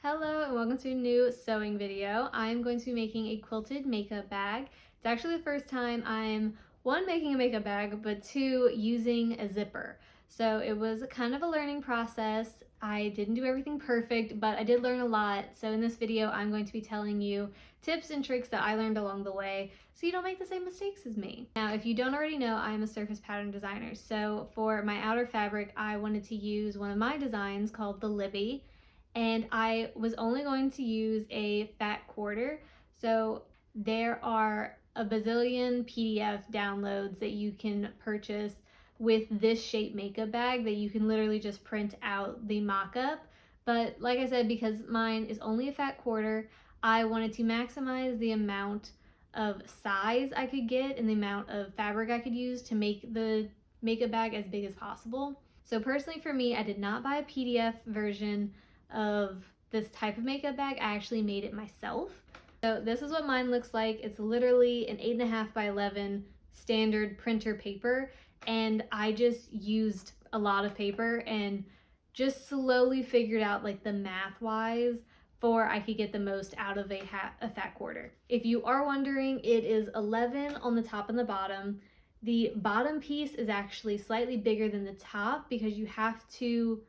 Hello and welcome to a new sewing video. I'm going to be making a quilted makeup bag. It's actually the first time I'm one, making a makeup bag, but two, using a zipper. So it was kind of a learning process. I didn't do everything perfect, but I did learn a lot. So in this video, I'm going to be telling you tips and tricks that I learned along the way so you don't make the same mistakes as me. Now, if you don't already know, I'm a surface pattern designer. So for my outer fabric, I wanted to use one of my designs called the Libby, and I was only going to use a fat quarter. So there are a bazillion PDF downloads that you can purchase with this shape makeup bag that you can literally just print out the mock-up. But like I said, because mine is only a fat quarter, I wanted to maximize the amount of size I could get and the amount of fabric I could use to make the makeup bag as big as possible. So personally for me, I did not buy a PDF version of this type of makeup bag. I actually made it myself. So this is what mine looks like. It's literally an 8.5 by 11 standard printer paper, and I just used a lot of paper and just slowly figured out like the math wise for I could get the most out of a fat quarter. If you are wondering, it is 11 on the top and the bottom. The bottom piece is actually slightly bigger than the top because you have to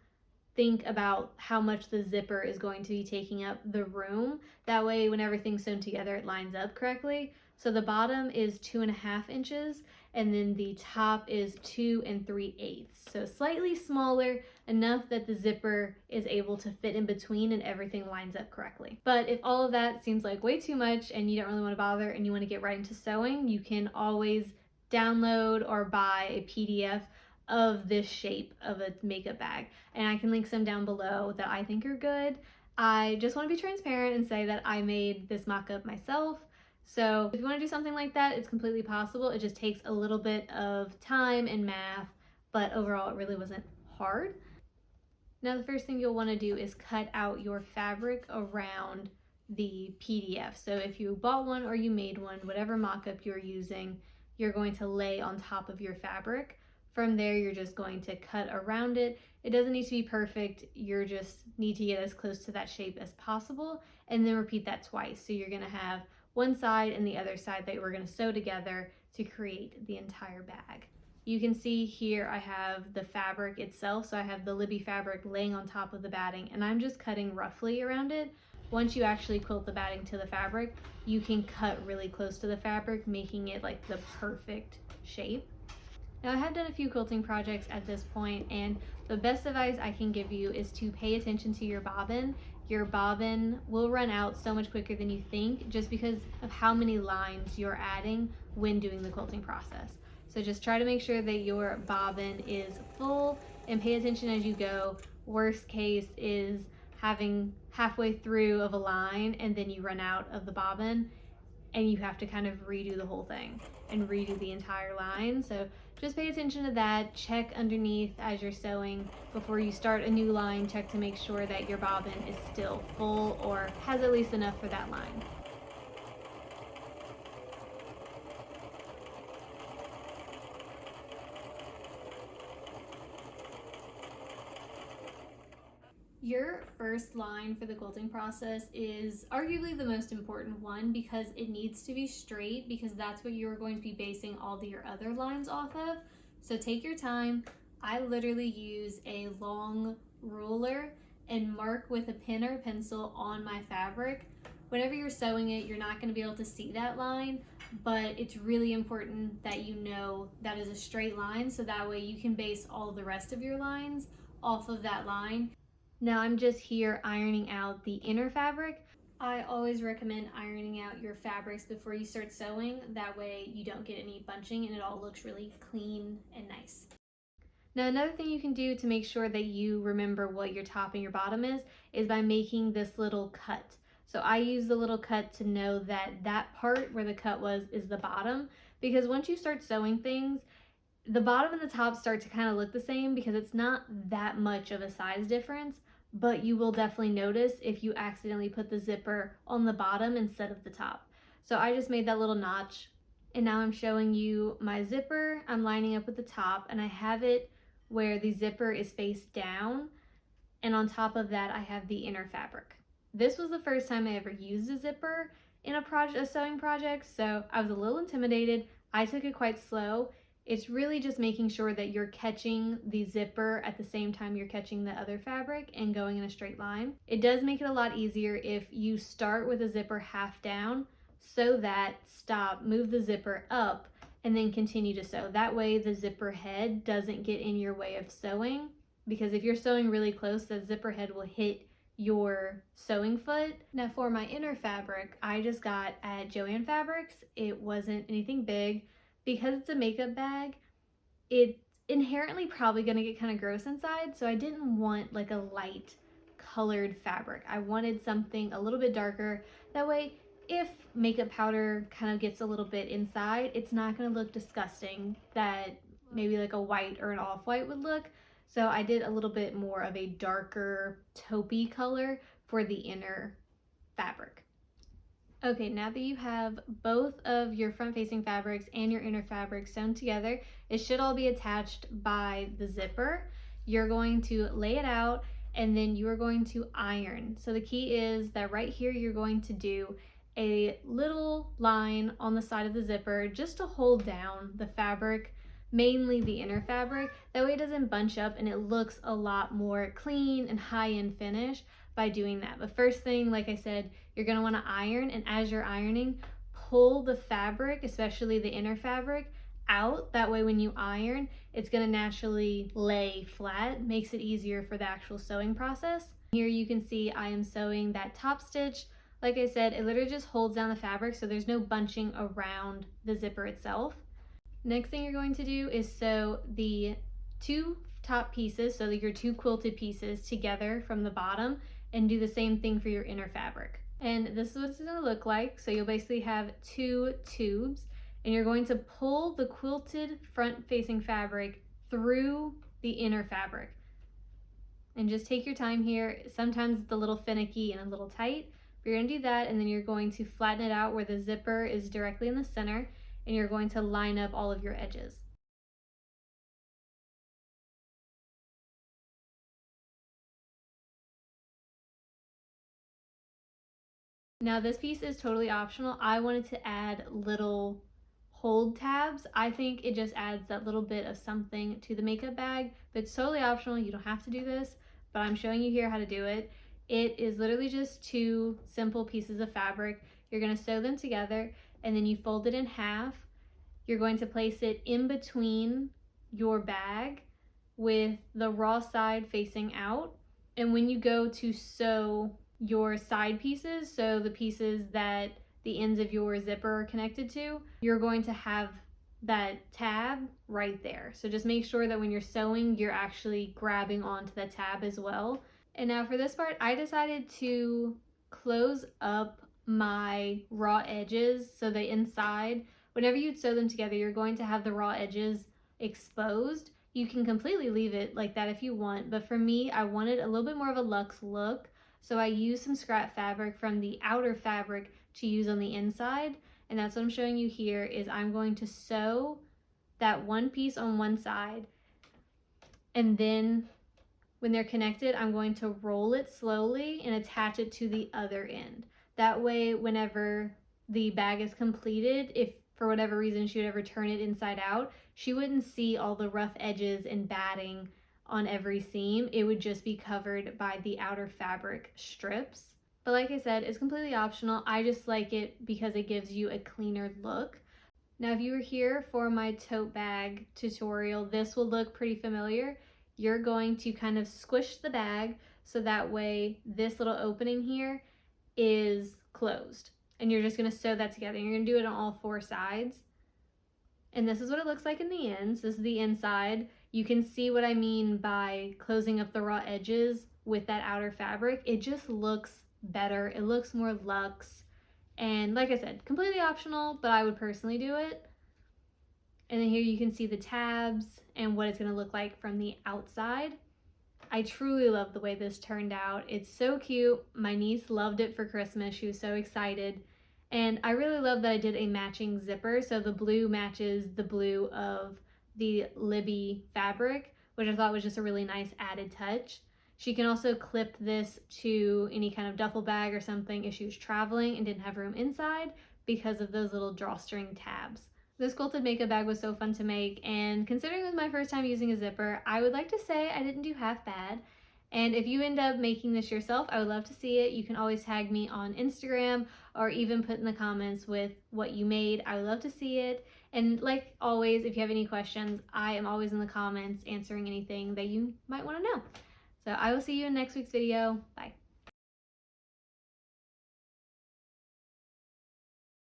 think about how much the zipper is going to be taking up the room. That way, when everything's sewn together, it lines up correctly. So the bottom is 2.5 inches, and then the top is 2 3/8. So slightly smaller, enough that the zipper is able to fit in between and everything lines up correctly. But if all of that seems like way too much and you don't really want to bother and you want to get right into sewing, you can always download or buy a PDF of this shape of a makeup bag, and I can link some down below that I think are good. I just want to be transparent and say that I made this mock-up myself. So if you want to do something like that, it's completely possible. It just takes a little bit of time and math, but overall it really wasn't hard. Now the first thing you'll want to do is cut out your fabric around the PDF. So if you bought one or you made one, whatever mock-up you're using, you're going to lay on top of your fabric. From there, you're just going to cut around it. It doesn't need to be perfect. You just need to get as close to that shape as possible, and then repeat that twice. So you're gonna have one side and the other side that we're gonna sew together to create the entire bag. You can see here I have the fabric itself. So I have the Libby fabric laying on top of the batting, and I'm just cutting roughly around it. Once you actually quilt the batting to the fabric, you can cut really close to the fabric, making it like the perfect shape. Now I have done a few quilting projects at this point, and the best advice I can give you is to pay attention to your bobbin. Your bobbin will run out so much quicker than you think just because of how many lines you're adding when doing the quilting process. So just try to make sure that your bobbin is full and pay attention as you go. Worst case is having halfway through of a line and then you run out of the bobbin and you have to kind of redo the whole thing and redo the entire line. So just pay attention to that. Check underneath as you're sewing before you start a new line. Check to make sure that your bobbin is still full or has at least enough for that line. Your first line for the quilting process is arguably the most important one because it needs to be straight, because that's what you're going to be basing all of your other lines off of. So take your time. I literally use a long ruler and mark with a pen or pencil on my fabric. Whenever you're sewing it, you're not going to be able to see that line, but it's really important that you know that is a straight line, so that way you can base all the rest of your lines off of that line. Now I'm just here ironing out the inner fabric. I always recommend ironing out your fabrics before you start sewing. That way you don't get any bunching and it all looks really clean and nice. Now another thing you can do to make sure that you remember what your top and your bottom is by making this little cut. So I use the little cut to know that that part where the cut was is the bottom, because once you start sewing things, the bottom and the top start to kind of look the same because it's not that much of a size difference, but you will definitely notice if you accidentally put the zipper on the bottom instead of the top. So I just made that little notch, and now I'm showing you my zipper. I'm lining up with the top, and I have it where the zipper is face down, and on top of that I have the inner fabric. this was the first time I ever used a zipper in a sewing project, so I was a little intimidated. I took it quite slow. It's really just making sure that you're catching the zipper at the same time you're catching the other fabric and going in a straight line. It does make it a lot easier if you start with a zipper half down, sew that, stop, move the zipper up, and then continue to sew. That way the zipper head doesn't get in your way of sewing, because if you're sewing really close, the zipper head will hit your sewing foot. Now for my inner fabric, I just got at Joann Fabrics. It wasn't anything big. Because it's a makeup bag, it's inherently probably gonna get kind of gross inside, so I didn't want like a light colored fabric. I wanted something a little bit darker. That way, if makeup powder kind of gets a little bit inside, it's not gonna look disgusting that maybe like a white or an off-white would look. So I did a little bit more of a darker taupey color for the inner fabric. Okay, now that you have both of your front-facing fabrics and your inner fabric sewn together, it should all be attached by the zipper. You're going to lay it out and then you are going to iron. So the key is that right here you're going to do a little line on the side of the zipper just to hold down the fabric, mainly the inner fabric. That way it doesn't bunch up and it looks a lot more clean and high-end finish by doing that. But first thing, like I said, you're gonna wanna iron, and as you're ironing, pull the fabric, especially the inner fabric, out. That way when you iron, it's gonna naturally lay flat, makes it easier for the actual sewing process. Here you can see I am sewing that top stitch. Like I said, it literally just holds down the fabric so there's no bunching around the zipper itself. Next thing you're going to do is sew the two top pieces, so your two quilted pieces together from the bottom, and do the same thing for your inner fabric. And this is what it's gonna look like. So you'll basically have two tubes and you're going to pull the quilted front facing fabric through the inner fabric. And just take your time here. Sometimes it's a little finicky and a little tight, but you're gonna do that, and then you're going to flatten it out where the zipper is directly in the center, and you're going to line up all of your edges. Now this piece is totally optional. I wanted to add little hold tabs. I think it just adds that little bit of something to the makeup bag, but it's totally optional. You don't have to do this, but I'm showing you here how to do it. It is literally just two simple pieces of fabric. You're gonna sew them together and then you fold it in half. You're going to place it in between your bag with the raw side facing out. And when you go to sew your side pieces, so the pieces that the ends of your zipper are connected to, you're going to have that tab right there. So just make sure that when you're sewing, you're actually grabbing onto the tab as well. And now for this part, I decided to close up my raw edges, so the inside, whenever you'd sew them together, you're going to have the raw edges exposed. You can completely leave it like that if you want, but for me, I wanted a little bit more of a luxe look, so I used some scrap fabric from the outer fabric to use on the inside, and that's what I'm showing you here. Is I'm going to sew that one piece on one side, and then when they're connected, I'm going to roll it slowly and attach it to the other end. That way, whenever the bag is completed, if for whatever reason she would ever turn it inside out, she wouldn't see all the rough edges and batting on every seam. It would just be covered by the outer fabric strips. But like I said, it's completely optional. I just like it because it gives you a cleaner look. Now, if you were here for my tote bag tutorial, this will look pretty familiar. You're going to kind of squish the bag so that way this little opening here is closed. And you're just gonna sew that together. You're gonna do it on all four sides. And this is what it looks like in the ends. This is the inside. You can see what I mean by closing up the raw edges with that outer fabric. It just looks better. It looks more luxe. And like I said, completely optional, but I would personally do it. And then here you can see the tabs and what it's gonna look like from the outside. I truly love the way this turned out. It's so cute. My niece loved it for Christmas. She was so excited. And I really love that I did a matching zipper. So the blue matches the blue of the Libby fabric, which I thought was just a really nice added touch. She can also clip this to any kind of duffel bag or something if she was traveling and didn't have room inside because of those little drawstring tabs. This quilted makeup bag was so fun to make, and considering it was my first time using a zipper, I would like to say I didn't do half bad. And if you end up making this yourself, I would love to see it. You can always tag me on Instagram or even put in the comments with what you made. I would love to see it. And like always, if you have any questions, I am always in the comments answering anything that you might want to know. So I will see you in next week's video. Bye.